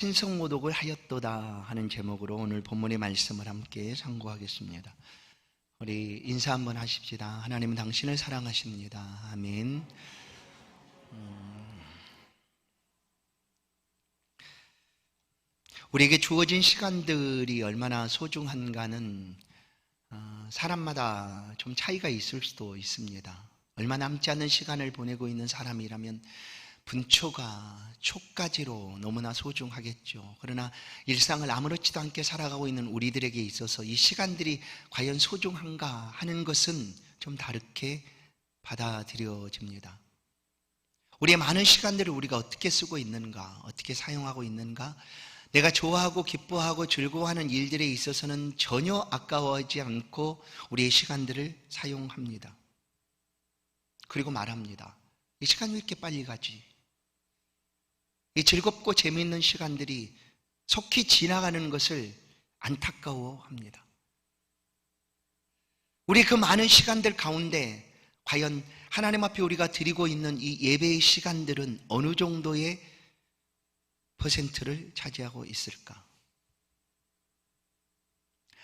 신성모독을 하였도다 하는 제목으로 오늘 본문의 말씀을 함께 상고하겠습니다. 우리 인사 한번 하십시다. 하나님은 당신을 사랑하십니다. 아멘. 우리에게 주어진 시간들이 얼마나 소중한가는 사람마다 좀 차이가 있을 수도 있습니다. 얼마 남지 않은 시간을 보내고 있는 사람이라면 분초가 초까지로 너무나 소중하겠죠. 그러나 일상을 아무렇지도 않게 살아가고 있는 우리들에게 있어서 이 시간들이 과연 소중한가 하는 것은 좀 다르게 받아들여집니다. 우리의 많은 시간들을 우리가 어떻게 쓰고 있는가, 어떻게 사용하고 있는가, 내가 좋아하고 기뻐하고 즐거워하는 일들에 있어서는 전혀 아까워하지 않고 우리의 시간들을 사용합니다. 그리고 말합니다. 이 시간이 왜 이렇게 빨리 가지? 이 즐겁고 재미있는 시간들이 속히 지나가는 것을 안타까워합니다. 우리 그 많은 시간들 가운데 과연 하나님 앞에 우리가 드리고 있는 이 예배의 시간들은 어느 정도의 퍼센트를 차지하고 있을까?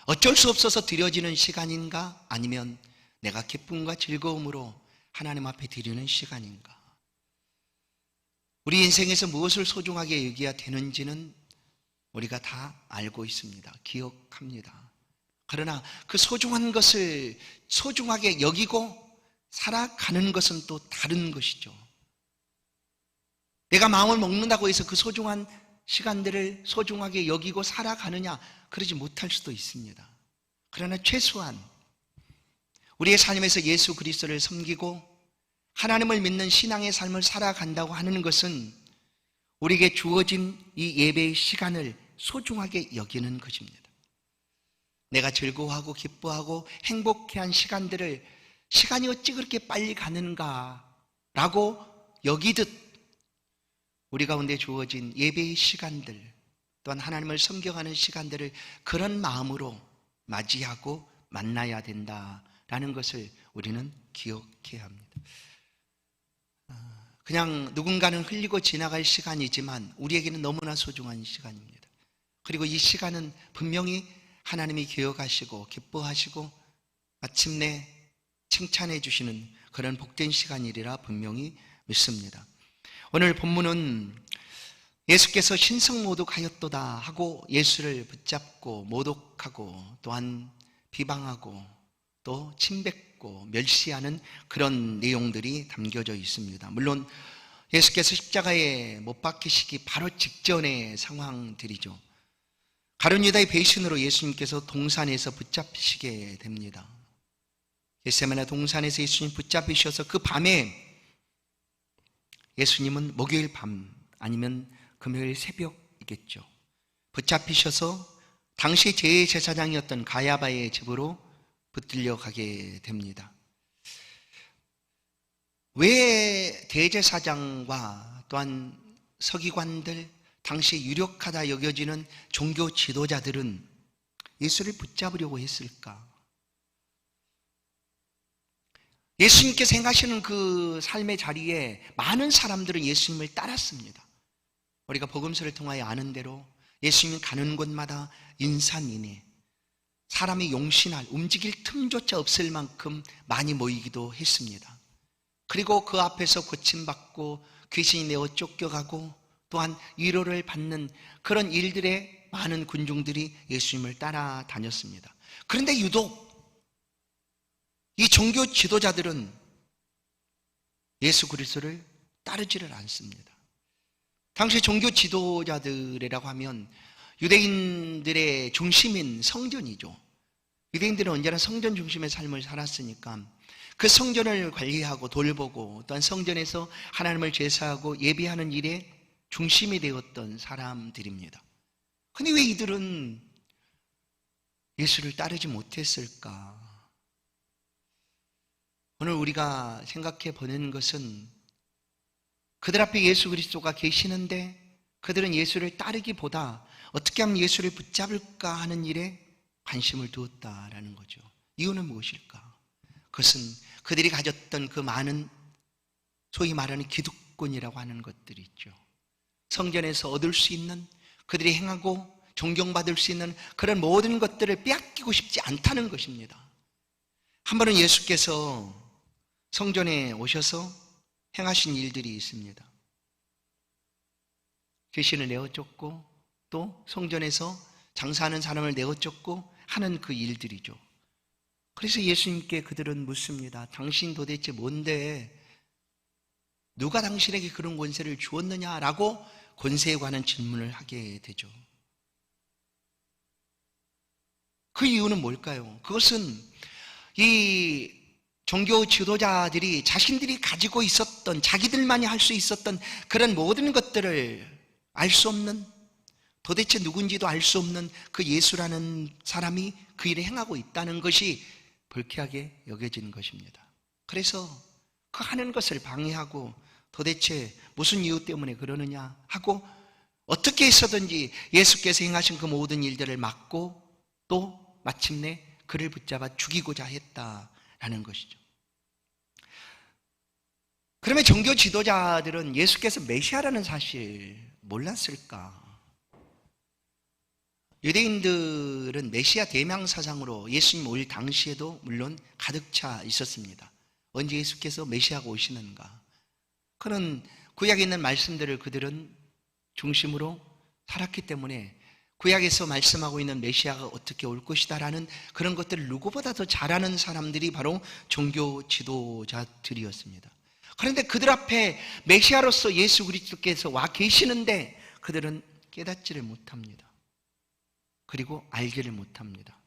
어쩔 수 없어서 드려지는 시간인가? 아니면 내가 기쁨과 즐거움으로 하나님 앞에 드리는 시간인가? 우리 인생에서 무엇을 소중하게 여겨야 되는지는 우리가 다 알고 있습니다. 기억합니다. 그러나 그 소중한 것을 소중하게 여기고 살아가는 것은 또 다른 것이죠. 내가 마음을 먹는다고 해서 그 소중한 시간들을 소중하게 여기고 살아가느냐? 그러지 못할 수도 있습니다. 그러나 최소한 우리의 삶에서 예수 그리스도를 섬기고 하나님을 믿는 신앙의 삶을 살아간다고 하는 것은 우리에게 주어진 이 예배의 시간을 소중하게 여기는 것입니다. 내가 즐거워하고 기뻐하고 행복해한 시간들을 시간이 어찌 그렇게 빨리 가는가 라고 여기듯 우리 가운데 주어진 예배의 시간들 또한 하나님을 섬겨가는 시간들을 그런 마음으로 맞이하고 만나야 된다라는 것을 우리는 기억해야 합니다. 그냥 누군가는 흘리고 지나갈 시간이지만 우리에게는 너무나 소중한 시간입니다. 그리고 이 시간은 분명히 하나님이 기억하시고 기뻐하시고 마침내 칭찬해 주시는 그런 복된 시간이리라 분명히 믿습니다. 오늘 본문은 예수께서 신성모독하였도다 하고 예수를 붙잡고 모독하고 또한 비방하고 또 침뱉고 멸시하는 그런 내용들이 담겨져 있습니다. 물론 예수께서 십자가에 못 박히시기 바로 직전의 상황들이죠. 가룟 유다의 배신으로 예수님께서 동산에서 붙잡히시게 됩니다. 겟세마네 동산에서 예수님 붙잡히셔서 그 밤에 예수님은 목요일 밤 아니면 금요일 새벽이겠죠. 붙잡히셔서 당시 제사장이었던 가야바의 집으로 붙들려 가게 됩니다. 왜 대제사장과 또한 서기관들, 당시 유력하다 여겨지는 종교 지도자들은 예수를 붙잡으려고 했을까? 예수님께서 행하시는 그 삶의 자리에 많은 사람들은 예수님을 따랐습니다. 우리가 복음서를 통하여 아는 대로 예수님이 가는 곳마다 인산인해 사람이 용신할 움직일 틈조차 없을 만큼 많이 모이기도 했습니다. 그리고 그 앞에서 고침받고 귀신이 내어 쫓겨가고 또한 위로를 받는 그런 일들에 많은 군중들이 예수님을 따라다녔습니다. 그런데 유독 이 종교 지도자들은 예수 그리스도를 따르지를 않습니다. 당시 종교 지도자들이라고 하면 유대인들의 중심인 성전이죠. 유대인들은 언제나 성전 중심의 삶을 살았으니까 그 성전을 관리하고 돌보고 또한 성전에서 하나님을 제사하고 예배하는 일에 중심이 되었던 사람들입니다. 근데 왜 이들은 예수를 따르지 못했을까? 오늘 우리가 생각해 보는 것은 그들 앞에 예수 그리스도가 계시는데 그들은 예수를 따르기보다 어떻게 하면 예수를 붙잡을까 하는 일에 관심을 두었다라는 거죠. 이유는 무엇일까? 그것은 그들이 가졌던 그 많은 소위 말하는 기득권이라고 하는 것들이 있죠. 성전에서 얻을 수 있는 그들이 행하고 존경받을 수 있는 그런 모든 것들을 빼앗기고 싶지 않다는 것입니다. 한 번은 예수께서 성전에 오셔서 행하신 일들이 있습니다. 귀신을 내어 쫓고 또 성전에서 장사하는 사람을 내어 쫓고 하는 그 일들이죠. 그래서 예수님께 그들은 묻습니다. 당신 도대체 뭔데? 누가 당신에게 그런 권세를 주었느냐라고 권세에 관한 질문을 하게 되죠. 그 이유는 뭘까요? 그것은 이 종교 지도자들이 자신들이 가지고 있었던, 자기들만이 할 수 있었던 그런 모든 것들을 알 수 없는, 도대체 누군지도 알 수 없는 그 예수라는 사람이 그 일을 행하고 있다는 것이 불쾌하게 여겨지는 것입니다. 그래서 그 하는 것을 방해하고 도대체 무슨 이유 때문에 그러느냐 하고 어떻게 해서든지 예수께서 행하신 그 모든 일들을 막고 또 마침내 그를 붙잡아 죽이고자 했다라는 것이죠. 그러면 종교 지도자들은 예수께서 메시아라는 사실 몰랐을까? 유대인들은 메시아 대명사상으로 예수님 올 당시에도 물론 가득 차 있었습니다. 언제 예수께서 메시아가 오시는가? 그런 구약에 있는 말씀들을 그들은 중심으로 살았기 때문에 구약에서 말씀하고 있는 메시아가 어떻게 올 것이다라는 그런 것들을 누구보다도 잘 아는 사람들이 바로 종교 지도자들이었습니다. 그런데 그들 앞에 메시아로서 예수 그리스도께서 와 계시는데 그들은 깨닫지를 못합니다. 그리고 알지를 못합니다.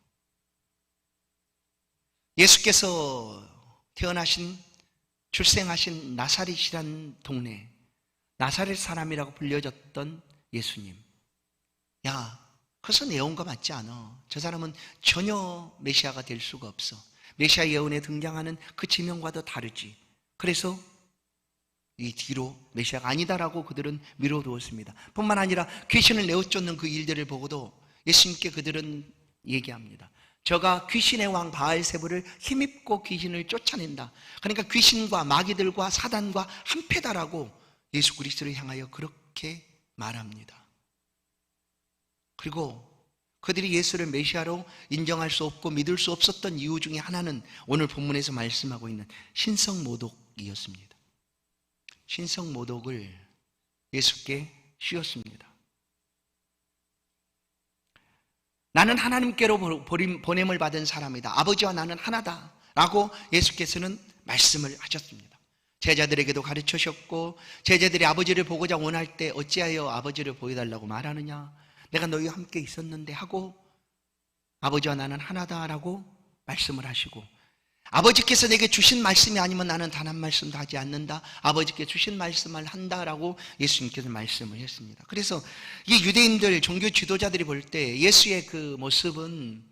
예수께서 태어나신, 출생하신 나사렛이란 동네, 나사렛 사람이라고 불려졌던 예수님. 야, 그래서 내온과 맞지 않아. 저 사람은 전혀 메시아가 될 수가 없어. 메시아 예언에 등장하는 그 지명과도 다르지. 그래서 이 뒤로 메시아가 아니다라고 그들은 미뤄두었습니다. 뿐만 아니라 귀신을 내어쫓는 그 일들을 보고도 예수님께 그들은 얘기합니다. 저가 귀신의 왕 바알세불을 힘입고 귀신을 쫓아낸다. 그러니까 귀신과 마귀들과 사단과 한패다라고 예수 그리스도를 향하여 그렇게 말합니다. 그리고 그들이 예수를 메시아로 인정할 수 없고 믿을 수 없었던 이유 중에 하나는 오늘 본문에서 말씀하고 있는 신성모독이었습니다. 신성모독을 예수께 씌웠습니다. 나는 하나님께로 보냄을 받은 사람이다. 아버지와 나는 하나다 라고 예수께서는 말씀을 하셨습니다. 제자들에게도 가르치셨고 제자들이 아버지를 보고자 원할 때 어찌하여 아버지를 보여달라고 말하느냐, 내가 너희와 함께 있었는데 하고 아버지와 나는 하나다라고 말씀을 하시고, 아버지께서 내게 주신 말씀이 아니면 나는 단 한 말씀도 하지 않는다, 아버지께 주신 말씀을 한다라고 예수님께서 말씀을 했습니다. 그래서 이 유대인들 종교 지도자들이 볼 때 예수의 그 모습은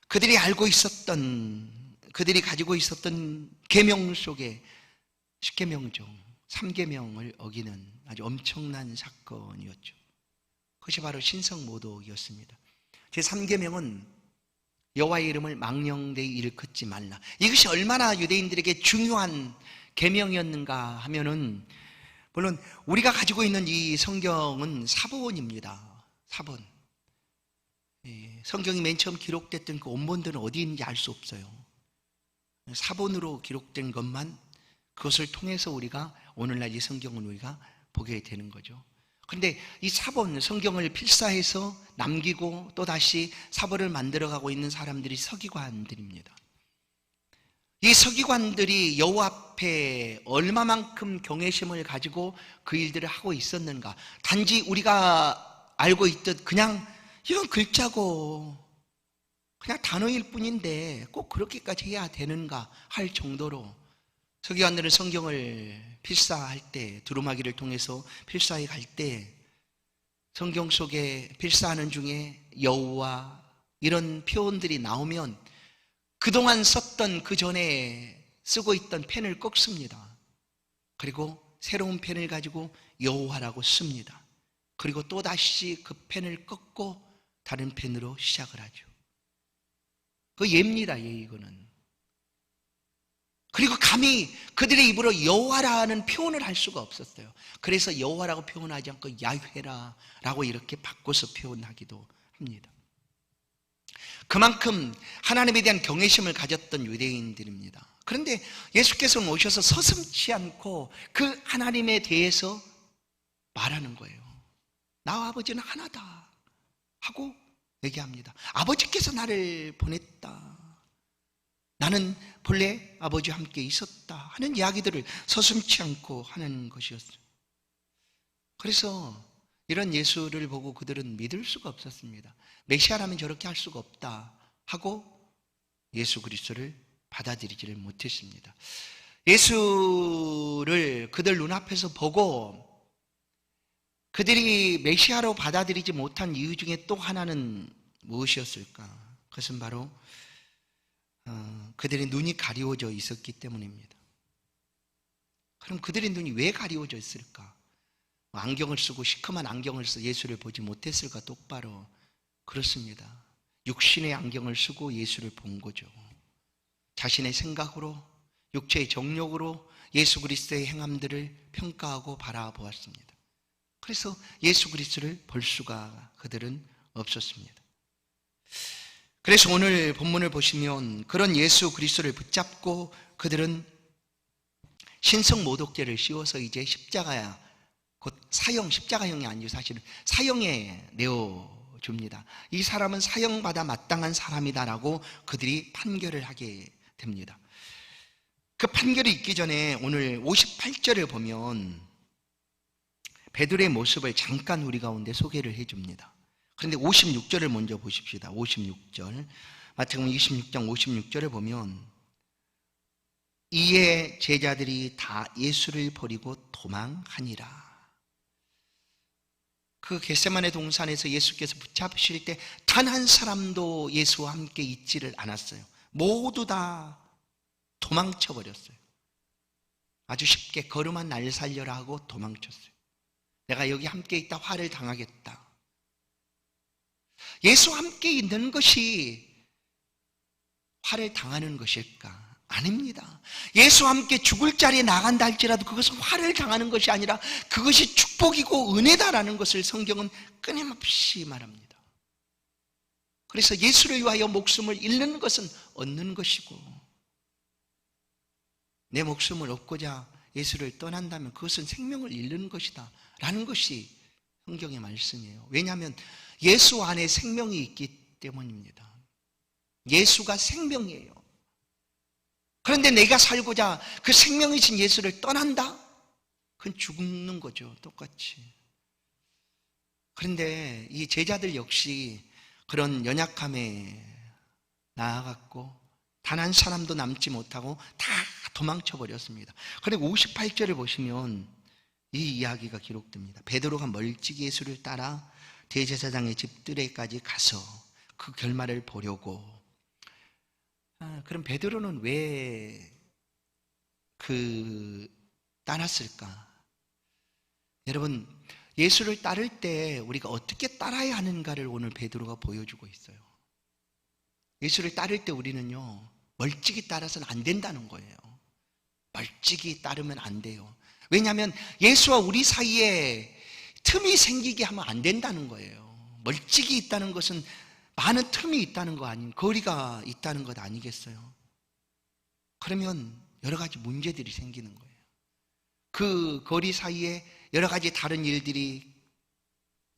그들이 알고 있었던, 그들이 가지고 있었던 계명 속에 10계명중 3계명을 어기는 아주 엄청난 사건이었죠. 그것이 바로 신성모독이었습니다. 제 3계명은 여호와의 이름을 망령되이 일컫지 말라. 이것이 얼마나 유대인들에게 중요한 계명이었는가 하면은, 물론 우리가 가지고 있는 이 성경은 사본입니다. 사본. 성경이 맨 처음 기록됐던 그 원본들은 어디 있는지 알 수 없어요. 사본으로 기록된 것만, 그것을 통해서 우리가 오늘날 이 성경을 우리가 보게 되는 거죠. 그런데 이 사본, 성경을 필사해서 남기고 또 다시 사본을 만들어가고 있는 사람들이 서기관들입니다. 이 서기관들이 여호와 앞에 얼마만큼 경외심을 가지고 그 일들을 하고 있었는가. 단지 우리가 알고 있듯 그냥 이건 글자고 그냥 단어일 뿐인데 꼭 그렇게까지 해야 되는가 할 정도로 서기관들은 성경을 필사할 때, 두루마기를 통해서 필사해 갈 때 성경 속에 필사하는 중에 여호와 이런 표현들이 나오면 그동안 썼던, 그 전에 쓰고 있던 펜을 꺾습니다. 그리고 새로운 펜을 가지고 여호와라고 씁니다. 그리고 또다시 그 펜을 꺾고 다른 펜으로 시작을 하죠. 그 예입니다, 예, 이거는. 그리고 감히 그들의 입으로 여호와라는 표현을 할 수가 없었어요. 그래서 여호와라고 표현하지 않고 야훼라라고 이렇게 바꿔서 표현하기도 합니다. 그만큼 하나님에 대한 경외심을 가졌던 유대인들입니다. 그런데 예수께서는 오셔서 서슴지 않고 그 하나님에 대해서 말하는 거예요. 나와 아버지는 하나다 하고 얘기합니다. 아버지께서 나를 보냈다. 나는 본래 아버지와 함께 있었다 하는 이야기들을 서슴지 않고 하는 것이었어요. 그래서 이런 예수를 보고 그들은 믿을 수가 없었습니다. 메시아라면 저렇게 할 수가 없다 하고 예수 그리스도를 받아들이지를 못했습니다. 예수를 그들 눈앞에서 보고 그들이 메시아로 받아들이지 못한 이유 중에 또 하나는 무엇이었을까? 그것은 바로 그들의 눈이 가리워져 있었기 때문입니다. 그럼 그들의 눈이 왜 가리워져 있을까? 안경을 쓰고 시커먼 안경을 써 예수를 보지 못했을까? 똑바로. 그렇습니다. 육신의 안경을 쓰고 예수를 본 거죠. 자신의 생각으로, 육체의 정욕으로 예수 그리스도의 행함들을 평가하고 바라보았습니다. 그래서 예수 그리스도를 볼 수가 그들은 없었습니다. 그래서 오늘 본문을 보시면 그런 예수 그리스도를 붙잡고 그들은 신성모독죄를 씌워서 이제 십자가야, 곧 사형, 십자가형이 아니고 사실은 사형에 내어줍니다. 이 사람은 사형받아 마땅한 사람이다라고 그들이 판결을 하게 됩니다. 그 판결이 있기 전에 오늘 58절을 보면 베드로의 모습을 잠깐 우리 가운데 소개를 해줍니다. 그런데 56절을 먼저 보십시다. 56절. 마태복음 26장 56절을 보면 이에 제자들이 다 예수를 버리고 도망하니라. 그 겟세마네 동산에서 예수께서 붙잡으실 때 단 한 사람도 예수와 함께 있지를 않았어요. 모두 다 도망쳐 버렸어요. 아주 쉽게 걸음만 날 살려라 하고 도망쳤어요. 내가 여기 함께 있다 화를 당하겠다. 예수와 함께 있는 것이 화를 당하는 것일까? 아닙니다. 예수와 함께 죽을 자리에 나간다 할지라도 그것은 화를 당하는 것이 아니라 그것이 축복이고 은혜다라는 것을 성경은 끊임없이 말합니다. 그래서 예수를 위하여 목숨을 잃는 것은 얻는 것이고, 내 목숨을 얻고자 예수를 떠난다면 그것은 생명을 잃는 것이다 라는 것이 성경의 말씀이에요. 왜냐하면 예수 안에 생명이 있기 때문입니다. 예수가 생명이에요. 그런데 내가 살고자 그 생명이신 예수를 떠난다? 그건 죽는 거죠. 똑같이. 그런데 이 제자들 역시 그런 연약함에 나아갔고 단 한 사람도 남지 못하고 다 도망쳐 버렸습니다. 그리고 58절을 보시면 이 이야기가 기록됩니다. 베드로가 멀찍이 예수를 따라 대제사장의 집들에까지 가서 그 결말을 보려고. 그럼 베드로는 왜 따랐을까? 여러분, 예수를 따를 때 우리가 어떻게 따라야 하는가를 오늘 베드로가 보여주고 있어요. 예수를 따를 때 우리는요, 멀찍이 따라서는 안 된다는 거예요. 멀찍이 따르면 안 돼요. 왜냐하면 예수와 우리 사이에 틈이 생기게 하면 안 된다는 거예요. 멀찍이 있다는 것은 많은 틈이 있다는 거 아닌, 거리가 있다는 것 아니겠어요? 그러면 여러 가지 문제들이 생기는 거예요. 그 거리 사이에 여러 가지 다른 일들이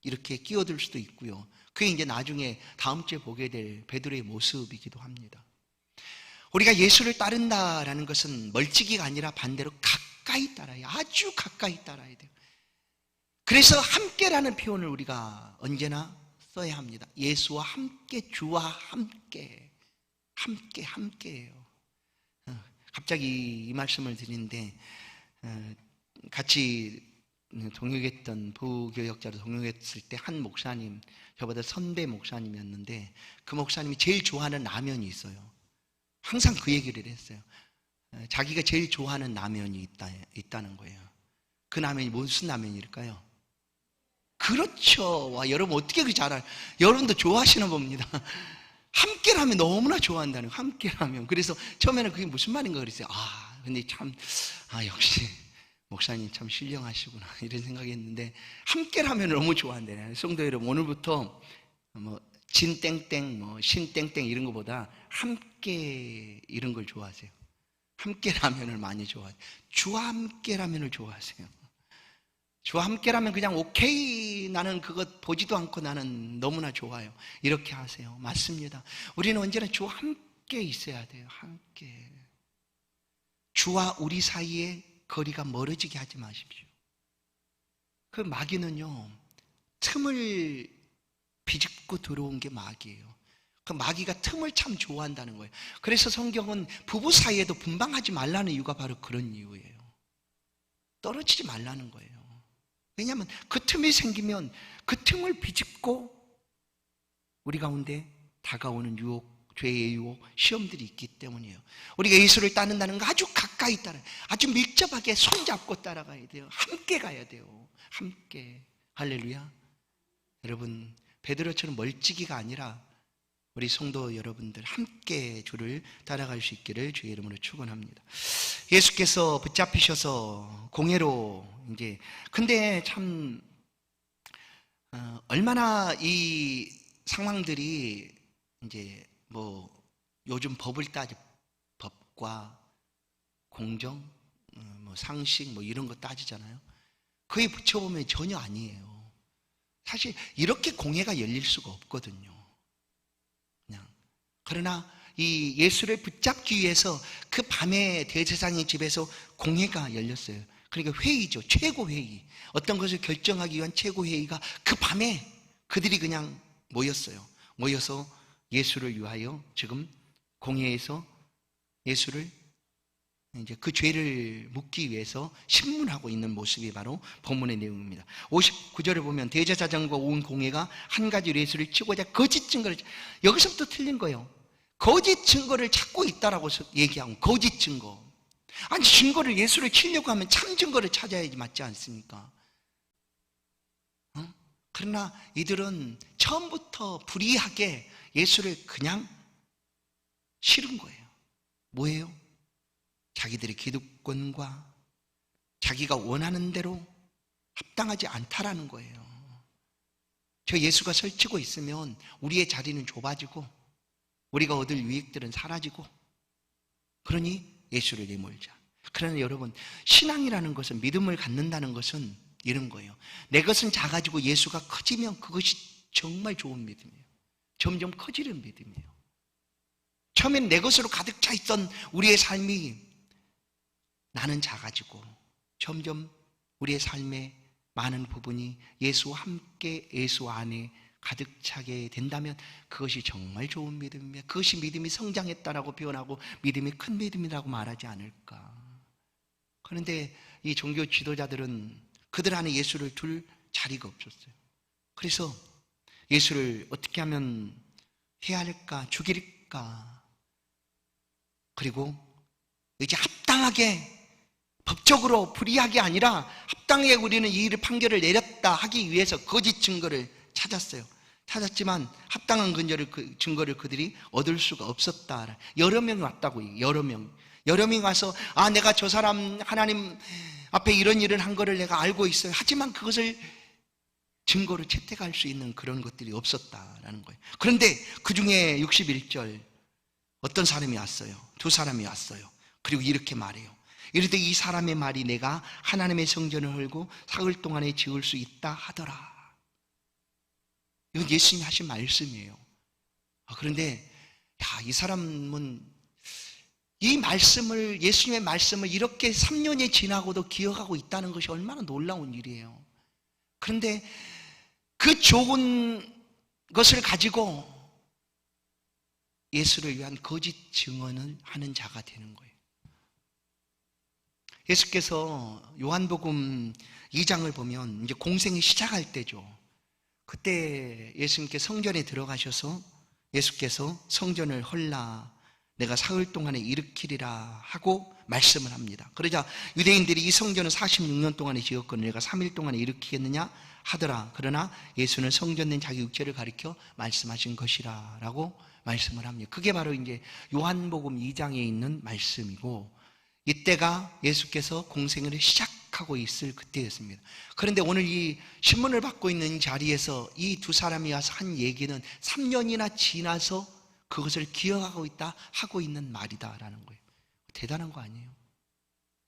이렇게 끼어들 수도 있고요. 그게 이제 나중에 다음 주에 보게 될 베드로의 모습이기도 합니다. 우리가 예수를 따른다라는 것은 멀찍이가 아니라 반대로 가까이 따라야, 아주 가까이 따라야 돼요. 그래서 함께라는 표현을 우리가 언제나 써야 합니다. 예수와 함께, 주와 함께, 함께예요. 갑자기 이 말씀을 드리는데, 같이 동역했던 부교역자로 동역했을 때 한 목사님, 저보다 선배 목사님이었는데 그 목사님이 제일 좋아하는 라면이 있어요. 항상 그 얘기를 했어요. 자기가 제일 좋아하는 라면이 있다는 거예요. 그 라면이 무슨 라면일까요? 그렇죠. 와, 여러분 어떻게 그 잘 알아요? 여러분도 좋아하시나 봅니다. 함께라면 너무나 좋아한다는 거예요. 함께라면. 그래서 처음에는 그게 무슨 말인가 그랬어요. 근데 참, 역시 목사님 참 신령하시구나 이런 생각했는데, 함께라면 너무 좋아한대요. 성도 여러분, 오늘부터 뭐 진땡땡 뭐 신땡땡 이런 것보다 함께 이런 걸 좋아하세요. 함께 라면을 많이 좋아해요. 주와 함께 라면을 좋아하세요. 주와 함께 라면 그냥 오케이, 나는 그것 보지도 않고 나는 너무나 좋아요, 이렇게 하세요. 맞습니다. 우리는 언제나 주와 함께 있어야 돼요. 함께. 주와 우리 사이에 거리가 멀어지게 하지 마십시오. 그 마귀는요, 틈을 비집고 들어온 게 마귀예요. 그 마귀가 틈을 참 좋아한다는 거예요. 그래서 성경은 부부 사이에도 분방하지 말라는 이유가 바로 그런 이유예요. 떨어지지 말라는 거예요. 왜냐하면 그 틈이 생기면 그 틈을 비집고 우리 가운데 다가오는 유혹, 죄의 유혹, 시험들이 있기 때문이에요. 우리가 예수를 따른다는 거 아주 가까이 따라요. 아주 밀접하게 손잡고 따라가야 돼요. 함께 가야 돼요. 함께. 할렐루야. 여러분, 베드로처럼 멀찍이가 아니라 우리 성도 여러분들 함께 주를 따라갈 수 있기를 주의 이름으로 축원합니다. 예수께서 붙잡히셔서 공회로 이제, 근데 참 얼마나 이 상황들이 이제 뭐 요즘 법을 따지, 법과 공정, 뭐 상식 뭐 이런 거 따지잖아요. 거기 붙여보면 전혀 아니에요. 사실 이렇게 공회가 열릴 수가 없거든요. 그러나 이 예수를 붙잡기 위해서 그 밤에 대제사장의 집에서 공회가 열렸어요. 그러니까 회의죠. 최고회의. 어떤 것을 결정하기 위한 최고회의가 그 밤에 그들이 그냥 모였어요. 모여서 예수를 위하여 지금 공회에서 예수를 이제 그 죄를 묻기 위해서 신문하고 있는 모습이 바로 본문의 내용입니다. 59절을 보면 대제사장과 온 공회가 한 가지로 예수를 치고자 거짓 증거를, 여기서부터 틀린 거예요. 거짓 증거를 찾고 있다라고 얘기하고, 거짓 증거. 아니, 증거를, 예수를 치려고 하면 참 증거를 찾아야지, 맞지 않습니까? 그러나 이들은 처음부터 불의하게 예수를 그냥 싫은 거예요. 뭐예요? 자기들의 기득권과 자기가 원하는 대로 합당하지 않다라는 거예요. 저 예수가 설치고 있으면 우리의 자리는 좁아지고 우리가 얻을 유익들은 사라지고, 그러니 예수를 내몰자. 그러나 여러분, 신앙이라는 것은, 믿음을 갖는다는 것은 이런 거예요. 내 것은 작아지고 예수가 커지면 그것이 정말 좋은 믿음이에요. 점점 커지는 믿음이에요. 처음엔 내 것으로 가득 차 있던 우리의 삶이 나는 작아지고 점점 우리의 삶의 많은 부분이 예수와 함께, 예수 안에 가득 차게 된다면 그것이 정말 좋은 믿음이며, 그것이 믿음이 성장했다라고 표현하고 믿음이 큰 믿음이라고 말하지 않을까. 그런데 이 종교 지도자들은 그들 안에 예수를 둘 자리가 없었어요. 그래서 예수를 어떻게 하면 해야 할까, 죽일까, 그리고 이제 합당하게, 법적으로 불이하게 아니라 합당하게 우리는 이 일을 판결을 내렸다 하기 위해서 거짓 증거를 찾았어요. 찾았지만 합당한 증거를 그들이 얻을 수가 없었다. 여러 명이 왔다고요. 여러 명이 와서, 내가 저 사람 하나님 앞에 이런 일을 한 거를 내가 알고 있어요. 하지만 그것을 증거로 채택할 수 있는 그런 것들이 없었다라는 거예요. 그런데 그 중에 61절 어떤 사람이 왔어요. 두 사람이 왔어요. 그리고 이렇게 말해요. 이르되 이 사람의 말이 내가 하나님의 성전을 헐고 사흘 동안에 지을 수 있다 하더라. 이건 예수님이 하신 말씀이에요. 그런데 이 사람은 이 말씀을, 예수님의 말씀을 이렇게 3년이 지나고도 기억하고 있다는 것이 얼마나 놀라운 일이에요. 그런데 그 좋은 것을 가지고 예수를 위한 거짓 증언을 하는 자가 되는 거예요. 예수께서 요한복음 2장을 보면 이제 공생이 시작할 때죠. 그때 예수님께 성전에 들어가셔서 예수께서 성전을 헐라 내가 사흘 동안에 일으키리라 하고 말씀을 합니다. 그러자 유대인들이 이 성전은 46년 동안에 지었거늘 내가 3일 동안에 일으키겠느냐 하더라. 그러나 예수는 성전된 자기 육체를 가리켜 말씀하신 것이라 라고 말씀을 합니다. 그게 바로 이제 요한복음 2장에 있는 말씀이고, 이때가 예수께서 공생애를 시작하고 있을 그때였습니다. 그런데 오늘 이 신문을 받고 있는 자리에서 이 두 사람이 와서 한 얘기는 3년이나 지나서 그것을 기억하고 있다 하고 있는 말이다라는 거예요. 대단한 거 아니에요?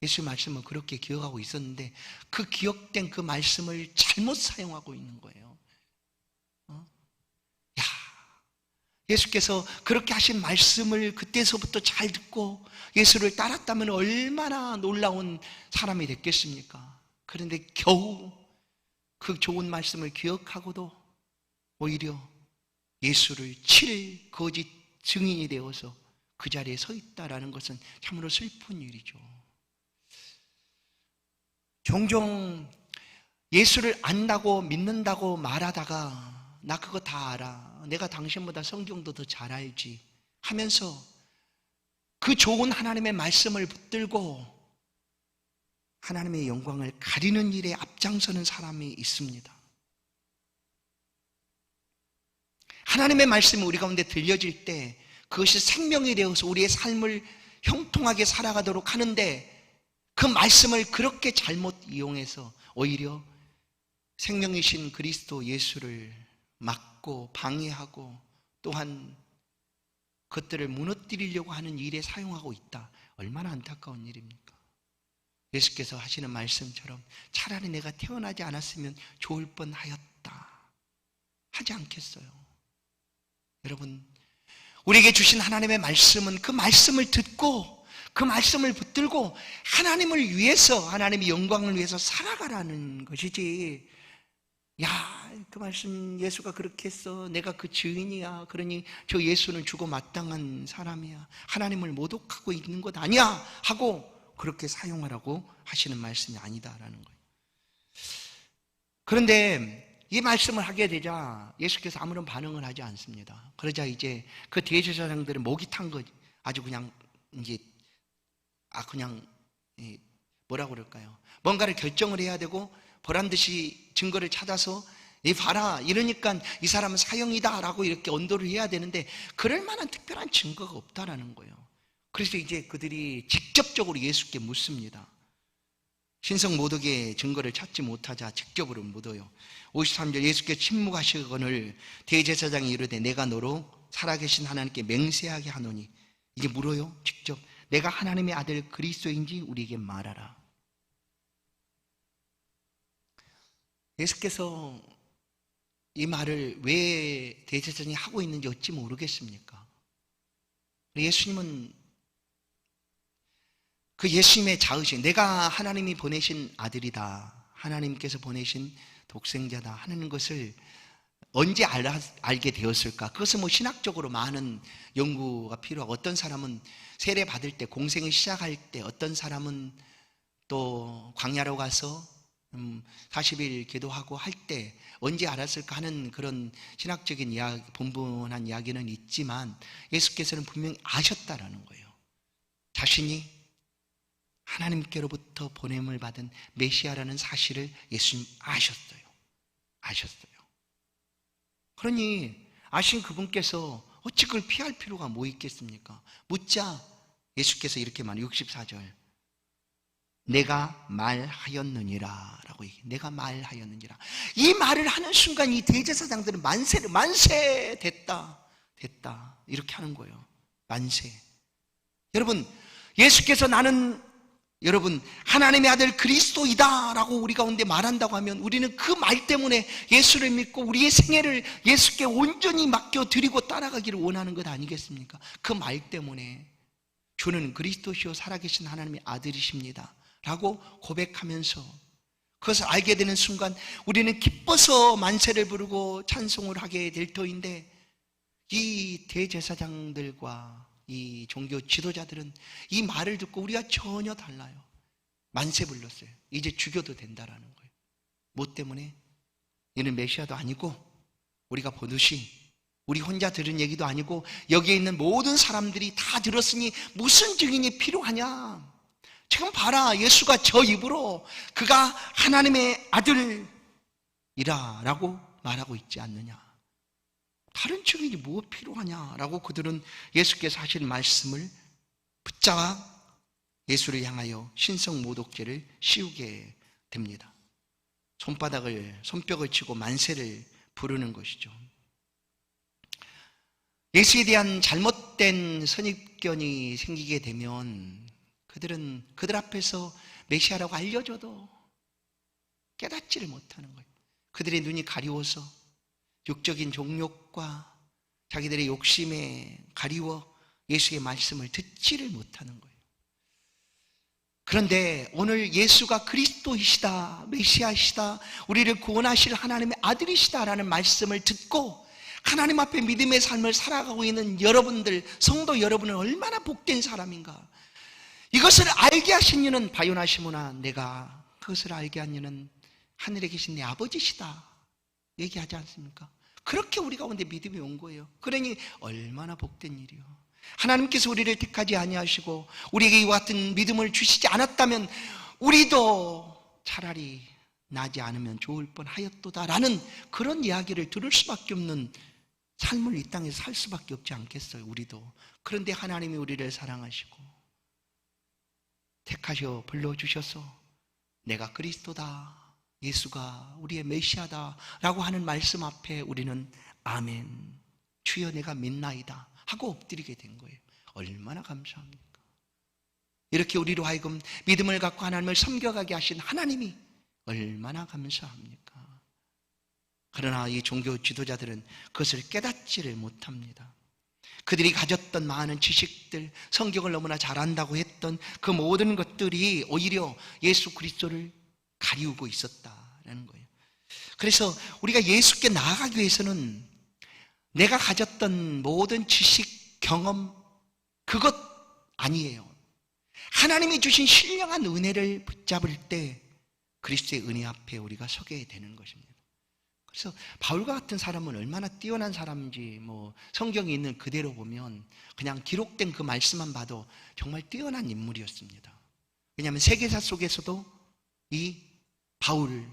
예수의 말씀은 그렇게 기억하고 있었는데 그 기억된 그 말씀을 잘못 사용하고 있는 거예요. 야, 예수께서 그렇게 하신 말씀을 그때서부터 잘 듣고 예수를 따랐다면 얼마나 놀라운 사람이 됐겠습니까? 그런데 겨우 그 좋은 말씀을 기억하고도 오히려 예수를 칠 거짓 증인이 되어서 그 자리에 서 있다라는 것은 참으로 슬픈 일이죠. 종종 예수를 안다고 믿는다고 말하다가 나 그거 다 알아, 내가 당신보다 성경도 더 잘 알지 하면서 그 좋은 하나님의 말씀을 붙들고 하나님의 영광을 가리는 일에 앞장서는 사람이 있습니다. 하나님의 말씀이 우리 가운데 들려질 때 그것이 생명이 되어서 우리의 삶을 형통하게 살아가도록 하는데 그 말씀을 그렇게 잘못 이용해서 오히려 생명이신 그리스도 예수를 막고 방해하고 또한 그것들을 무너뜨리려고 하는 일에 사용하고 있다. 얼마나 안타까운 일입니까? 예수께서 하시는 말씀처럼 차라리 내가 태어나지 않았으면 좋을 뻔하였다 하지 않겠어요? 여러분, 우리에게 주신 하나님의 말씀은 그 말씀을 듣고 그 말씀을 붙들고 하나님을 위해서, 하나님의 영광을 위해서 살아가라는 것이지, 야, 그 말씀 예수가 그렇게 했어, 내가 그 증인이야, 그러니 저 예수는 죽어 마땅한 사람이야, 하나님을 모독하고 있는 것 아니야 하고 그렇게 사용하라고 하시는 말씀이 아니다라는 거예요. 그런데 이 말씀을 하게 되자 예수께서 아무런 반응을 하지 않습니다. 그러자 이제 그 대제사장들은 목이 탄 거, 아주 그냥 이제 그냥 뭐라고 그럴까요? 뭔가를 결정을 해야 되고 보란 듯이 증거를 찾아서 봐라, 이러니까 이 사람은 사형이다 라고 이렇게 언도를 해야 되는데 그럴 만한 특별한 증거가 없다라는 거예요. 그래서 이제 그들이 직접적으로 예수께 묻습니다. 신성 모독의 증거를 찾지 못하자 직접으로 묻어요. 53절, 예수께 침묵하시거늘 대제사장이 이르되 내가 너로 살아계신 하나님께 맹세하게 하노니, 이제 물어요. 직접 내가 하나님의 아들 그리스도인지 우리에게 말하라. 예수께서 이 말을 왜 대제사장이 하고 있는지 어찌 모르겠습니까? 예수님은 그 예수님의 자의식, 내가 하나님이 보내신 아들이다, 하나님께서 보내신 독생자다 하는 것을 언제 알게 되었을까? 그것은 뭐 신학적으로 많은 연구가 필요하고, 어떤 사람은 세례 받을 때, 공생을 시작할 때, 어떤 사람은 또 광야로 가서 40일 기도하고 할 때 언제 알았을까 하는 그런 신학적인 이야기, 분분한 이야기는 있지만 예수께서는 분명히 아셨다라는 거예요. 자신이 하나님께로부터 보냄을 받은 메시아라는 사실을 예수님 아셨어요. 그러니 아신 그분께서 어찌 그걸 피할 필요가 뭐 있겠습니까? 묻자 예수께서 이렇게 말해요. 64절, 내가 말하였느니라 라고 얘기해요. 내가 말하였느니라. 이 말을 하는 순간 이 대제사장들은 만세 됐다 이렇게 하는 거예요. 만세. 여러분, 예수께서 나는 여러분 하나님의 아들 그리스도이다 라고 우리 가운데 말한다고 하면 우리는 그 말 때문에 예수를 믿고 우리의 생애를 예수께 온전히 맡겨드리고 따라가기를 원하는 것 아니겠습니까? 그 말 때문에 주는 그리스도시요 살아계신 하나님의 아들이십니다 라고 고백하면서 그것을 알게 되는 순간 우리는 기뻐서 만세를 부르고 찬송을 하게 될 터인데, 이 대제사장들과 이 종교 지도자들은 이 말을 듣고 우리가 전혀 달라요. 만세 불렀어요. 이제 죽여도 된다라는 거예요. 뭐 때문에? 얘는 메시아도 아니고 우리가 보듯이 우리 혼자 들은 얘기도 아니고 여기에 있는 모든 사람들이 다 들었으니 무슨 증인이 필요하냐? 지금 봐라, 예수가 저 입으로 그가 하나님의 아들이라 라고 말하고 있지 않느냐? 다른 증인이 무엇 필요하냐라고 그들은 예수께서 하신 말씀을 붙잡아 예수를 향하여 신성모독죄를 씌우게 됩니다. 손뼉을 치고 만세를 부르는 것이죠. 예수에 대한 잘못된 선입견이 생기게 되면 그들은 그들 앞에서 메시아라고 알려줘도 깨닫지를 못하는 거예요. 그들의 눈이 가리워서 육적인 종욕과 자기들의 욕심에 가리워 예수의 말씀을 듣지를 못하는 거예요. 그런데 오늘 예수가 그리스도이시다, 메시아이시다, 우리를 구원하실 하나님의 아들이시다라는 말씀을 듣고 하나님 앞에 믿음의 삶을 살아가고 있는 여러분들, 성도 여러분은 얼마나 복된 사람인가. 이것을 알게 하신 이는 바요나시모나, 내가 그것을 알게 한 이는 하늘에 계신 내 아버지시다 얘기하지 않습니까? 그렇게 우리 가운데 믿음이 온 거예요. 그러니 얼마나 복된 일이요. 하나님께서 우리를 택하지 아니하시고 우리에게 이와 같은 믿음을 주시지 않았다면 우리도 차라리 나지 않으면 좋을 뻔하였도다라는 그런 이야기를 들을 수밖에 없는 삶을 이 땅에서 살 수밖에 없지 않겠어요, 우리도. 그런데 하나님이 우리를 사랑하시고 택하셔 불러주셔서 내가 그리스도다, 예수가 우리의 메시아다 라고 하는 말씀 앞에 우리는 아멘, 주여 내가 믿나이다 하고 엎드리게 된 거예요. 얼마나 감사합니까? 이렇게 우리로 하여금 믿음을 갖고 하나님을 섬겨가게 하신 하나님이 얼마나 감사합니까? 그러나 이 종교 지도자들은 그것을 깨닫지를 못합니다. 그들이 가졌던 많은 지식들, 성경을 너무나 잘 안다고 했던 그 모든 것들이 오히려 예수 그리스도를 가리우고 있었다라는 거예요. 그래서 우리가 예수께 나아가기 위해서는 내가 가졌던 모든 지식, 경험, 그것 아니에요. 하나님이 주신 신령한 은혜를 붙잡을 때 그리스도의 은혜 앞에 우리가 서게 되는 것입니다. 그래서 바울과 같은 사람은 얼마나 뛰어난 사람인지 성경에 있는 그대로 보면 그냥 기록된 그 말씀만 봐도 정말 뛰어난 인물이었습니다. 왜냐하면 세계사 속에서도 이 바울,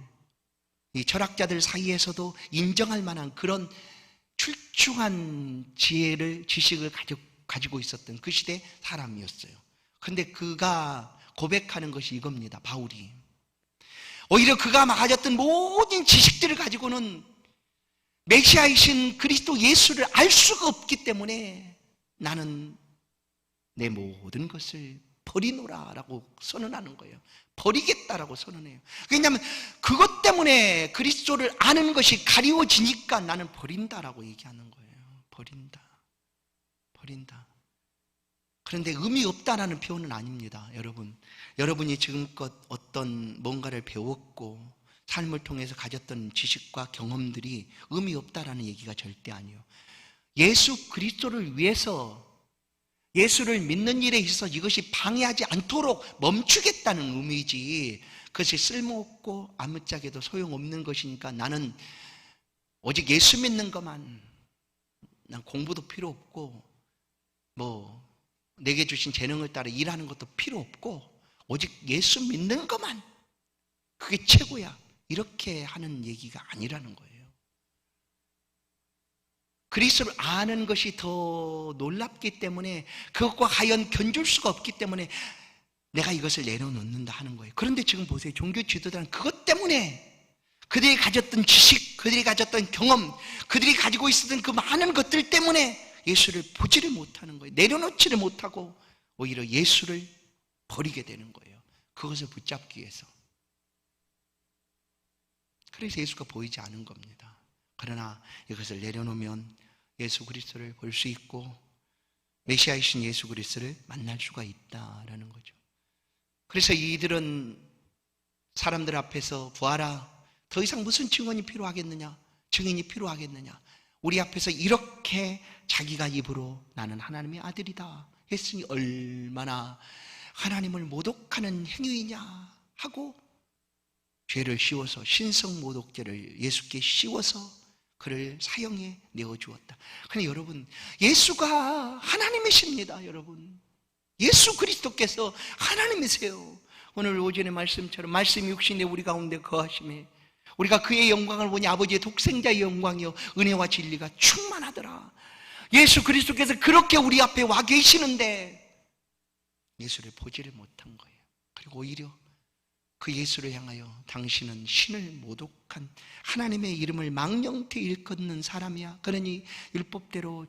이 철학자들 사이에서도 인정할 만한 그런 출중한 지식을 가지고 있었던 그 시대 사람이었어요. 그런데 그가 고백하는 것이 이겁니다. 바울이 오히려 그가 가졌던 모든 지식들을 가지고는 메시아이신 그리스도 예수를 알 수가 없기 때문에 나는 내 모든 것을 버리노라 라고 선언하는 거예요. 버리겠다라고 선언해요. 왜냐하면 그것 때문에 그리스도를 아는 것이 가리워지니까 나는 버린다라고 얘기하는 거예요. 버린다. 그런데 의미 없다라는 표현은 아닙니다. 여러분이 지금껏 어떤 뭔가를 배웠고 삶을 통해서 가졌던 지식과 경험들이 의미 없다라는 얘기가 절대 아니에요. 예수 그리스도를 위해서 예수를 믿는 일에 있어서 이것이 방해하지 않도록 멈추겠다는 의미지, 그것이 쓸모없고 아무짝에도 소용없는 것이니까 나는 오직 예수 믿는 것만, 난 공부도 필요 없고 내게 주신 재능을 따라 일하는 것도 필요 없고 오직 예수 믿는 것만, 그게 최고야, 이렇게 하는 얘기가 아니라는 거예요. 그리스도를 아는 것이 더 놀랍기 때문에, 그것과 과연 견줄 수가 없기 때문에 내가 이것을 내려놓는다 하는 거예요. 그런데 지금 보세요. 종교 지도자는 그것 때문에 그들이 가졌던 지식, 그들이 가졌던 경험, 그들이 가지고 있었던 그 많은 것들 때문에 예수를 보지를 못하는 거예요. 내려놓지를 못하고 오히려 예수를 버리게 되는 거예요. 그것을 붙잡기 위해서. 그래서 예수가 보이지 않은 겁니다. 그러나 이것을 내려놓으면 예수 그리스도를 볼 수 있고 메시아이신 예수 그리스도를 만날 수가 있다라는 거죠. 그래서 이들은 사람들 앞에서 보아라, 더 이상 무슨 증언이 필요하겠느냐, 증인이 필요하겠느냐, 우리 앞에서 이렇게 자기가 입으로 나는 하나님의 아들이다 했으니 얼마나 하나님을 모독하는 행위이냐 하고 죄를 씌워서 신성모독죄를 예수께 씌워서 그를 사형에 내어주었다. 그런데 여러분, 예수가 하나님이십니다. 여러분, 예수 그리스도께서 하나님이세요. 오늘 오전의 말씀처럼 말씀이 육신에 우리 가운데 거하심에 우리가 그의 영광을 보니 아버지의 독생자의 영광이요 은혜와 진리가 충만하더라. 예수 그리스도께서 그렇게 우리 앞에 와 계시는데 예수를 보지를 못한 거예요. 그리고 오히려 그 예수를 향하여 당신은 신을 모독한 하나님의 이름을 망령태 일컫는 사람이야. 그러니 율법대로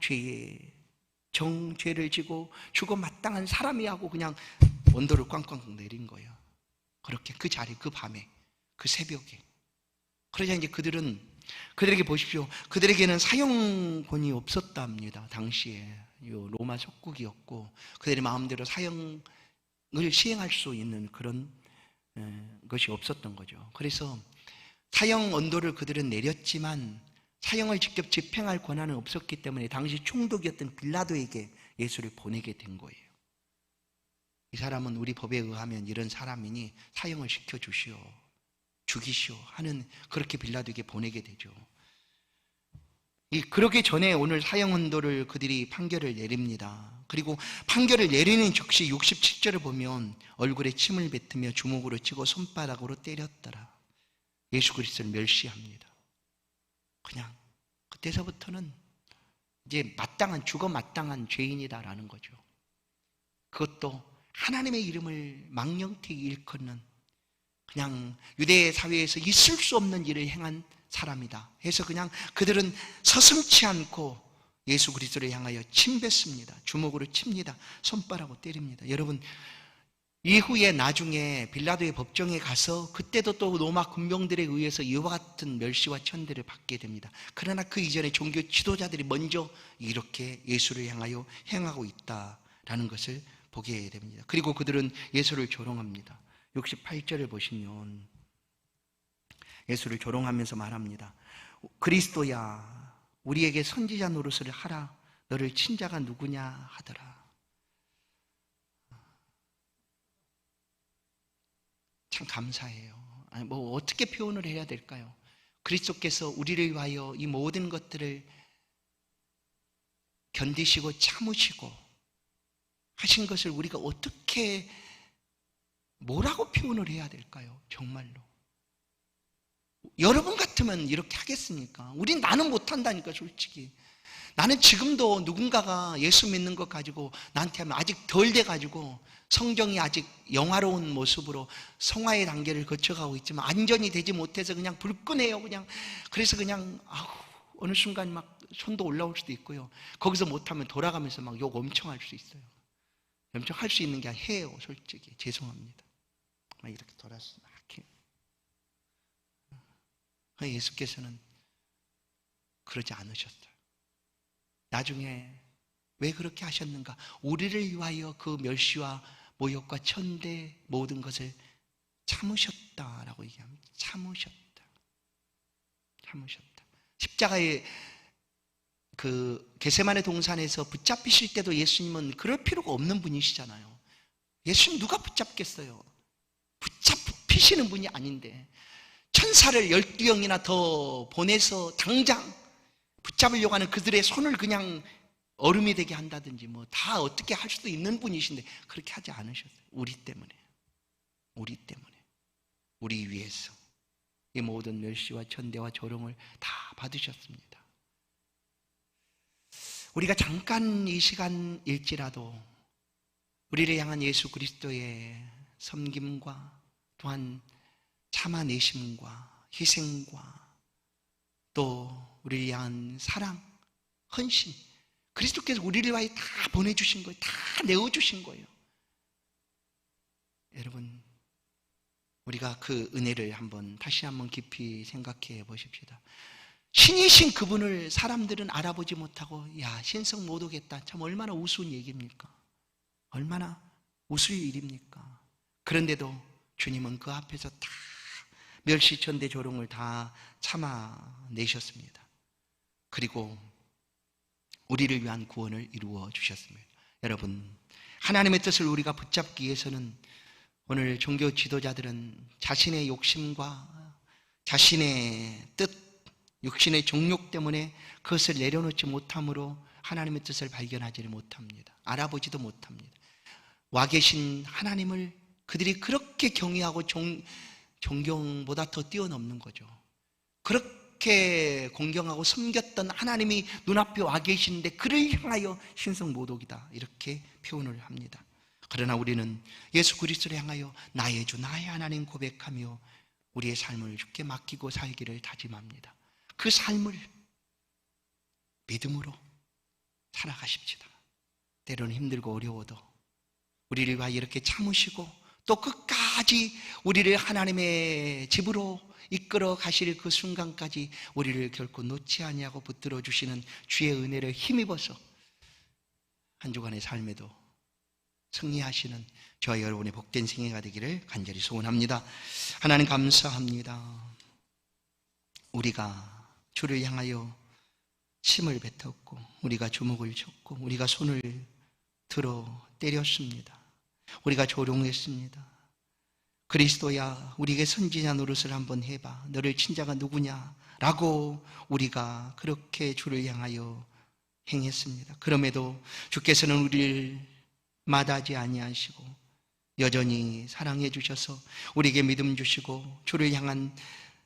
죄를 지고 죽어 마땅한 사람이야 하고 그냥 언도를 꽝꽝 내린 거예요. 그렇게 그 자리, 그 밤에, 그 새벽에. 그러자 이제 그들에게 보십시오. 그들에게는 사형권이 없었답니다. 당시에 로마 속국이었고 그들의 마음대로 사형을 시행할 수 있는 그런 것이 없었던 거죠. 그래서 사형 언도를 그들은 내렸지만 사형을 직접 집행할 권한은 없었기 때문에 당시 총독이었던 빌라도에게 예수를 보내게 된 거예요. 이 사람은 우리 법에 의하면 이런 사람이니 사형을 시켜주시오, 죽이시오 하는, 그렇게 빌라도에게 보내게 되죠. 그러기 전에 오늘 사형 언도를 그들이 판결을 내립니다. 그리고 판결을 내리는 즉시 67절을 보면 얼굴에 침을 뱉으며 주먹으로 치고 손바닥으로 때렸더라. 예수 그리스도를 멸시합니다. 그냥 그때서부터는 이제 죽어 마땅한 죄인이다라는 거죠. 그것도 하나님의 이름을 망령되게 일컫는, 그냥 유대 사회에서 있을 수 없는 일을 행한 사람이다 해서 그냥 그들은 서슴지 않고 예수 그리스도를 향하여 침뱉습니다. 주먹으로 칩니다. 손바닥으로 때립니다. 여러분, 이후에 나중에 빌라도의 법정에 가서 그때도 또 로마 군병들에 의해서 이와 같은 멸시와 천대를 받게 됩니다. 그러나 그 이전에 종교 지도자들이 먼저 이렇게 예수를 향하여 행하고 있다라는 것을 보게 됩니다. 그리고 그들은 예수를 조롱합니다. 68절을 보시면 예수를 조롱하면서 말합니다. 그리스도야, 우리에게 선지자 노릇을 하라. 너를 친 자가 누구냐 하더라. 참 감사해요. 뭐 어떻게 표현을 해야 될까요? 그리스도께서 우리를 위하여 이 모든 것들을 견디시고 참으시고 하신 것을 우리가 어떻게, 뭐라고 표현을 해야 될까요? 정말로 여러분 같으면 이렇게 하겠습니까? 나는 못한다니까. 솔직히 나는 지금도 누군가가 예수 믿는 것 가지고 나한테 하면 아직 덜 돼가지고 성경이 아직 영화로운 모습으로 성화의 단계를 거쳐가고 있지만 안전이 되지 못해서 그냥 불끈해요. 그래서 그냥 어느 순간 막 손도 올라올 수도 있고요. 거기서 못하면 돌아가면서 막 욕 엄청 할 수 있어요. 엄청 할 수 있는 게 아니라 해요. 솔직히 죄송합니다. 막 이렇게 돌아서 막 해요. 예수께서는 그러지 않으셨어요. 나중에 왜 그렇게 하셨는가? 우리를 위하여 그 멸시와 모욕과 천대 모든 것을 참으셨다라고 얘기합니다. 참으셨다. 십자가의 그 겟세마네 동산에서 붙잡히실 때도 예수님은 그럴 필요가 없는 분이시잖아요. 예수님 누가 붙잡겠어요? 붙잡히시는 분이 아닌데 천사를 12영이나 더 보내서 당장 붙잡으려고 하는 그들의 손을 그냥 얼음이 되게 한다든지 뭐 다 어떻게 할 수도 있는 분이신데 그렇게 하지 않으셨어요. 우리 때문에 우리 위해서 이 모든 멸시와 천대와 조롱을 다 받으셨습니다. 우리가 잠깐 이 시간일지라도 우리를 향한 예수 그리스도의 섬김과 또한 참아내심과 희생과 또 우리를 향한 사랑, 헌신, 그리스도께서 우리를 위하여 다 보내주신 거예요. 다 내어주신 거예요. 여러분, 우리가 그 은혜를 다시 한번 깊이 생각해 보십시다. 신이신 그분을 사람들은 알아보지 못하고 신성 못 오겠다. 참 얼마나 우스운 얘기입니까? 얼마나 웃을 일입니까? 그런데도 주님은 그 앞에서 다 멸시천대 조롱을 다 참아내셨습니다. 그리고 우리를 위한 구원을 이루어 주셨습니다. 여러분, 하나님의 뜻을 우리가 붙잡기 위해서는 오늘 종교 지도자들은 자신의 욕심과 자신의 뜻, 육신의 정욕 때문에 그것을 내려놓지 못함으로 하나님의 뜻을 발견하지 못합니다. 알아보지도 못합니다. 와 계신 하나님을 그들이 그렇게 경외하고 존경보다 더 뛰어넘는 거죠. 그렇게 공경하고 섬겼던 하나님이 눈앞에 와 계시는데 그를 향하여 신성모독이다, 이렇게 표현을 합니다. 그러나 우리는 예수 그리스도를 향하여 나의 주 나의 하나님 고백하며 우리의 삶을 주께 맡기고 살기를 다짐합니다. 그 삶을 믿음으로 살아가십시다. 때로는 힘들고 어려워도 우리를 위하여 이렇게 참으시고 또 끝까지 우리를 하나님의 집으로 이끌어 가실 그 순간까지 우리를 결코 놓지 아니하고 붙들어 주시는 주의 은혜를 힘입어서 한 주간의 삶에도 승리하시는 저와 여러분의 복된 생애가 되기를 간절히 소원합니다. 하나님 감사합니다. 우리가 주를 향하여 침을 뱉었고 우리가 주먹을 쳤고 우리가 손을 들어 때렸습니다. 우리가 조롱했습니다. 그리스도야 우리에게 선지자 노릇을 한번 해봐, 너를 친 자가 누구냐 라고 우리가 그렇게 주를 향하여 행했습니다. 그럼에도 주께서는 우리를 마다하지 아니하시고 여전히 사랑해 주셔서 우리에게 믿음 주시고 주를 향한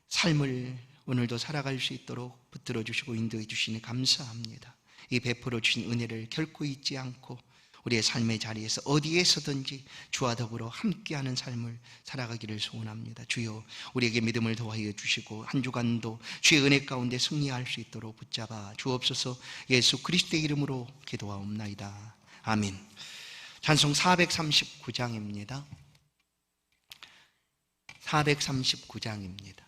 삶을 오늘도 살아갈 수 있도록 붙들어 주시고 인도해 주시니 감사합니다. 이 베풀어 주신 은혜를 결코 잊지 않고 우리의 삶의 자리에서 어디에서든지 주와 더불어 함께하는 삶을 살아가기를 소원합니다. 주여 우리에게 믿음을 더하여 주시고 한 주간도 주의 은혜 가운데 승리할 수 있도록 붙잡아 주옵소서. 예수 그리스도의 이름으로 기도하옵나이다. 아멘. 찬송 439장입니다. 439장입니다.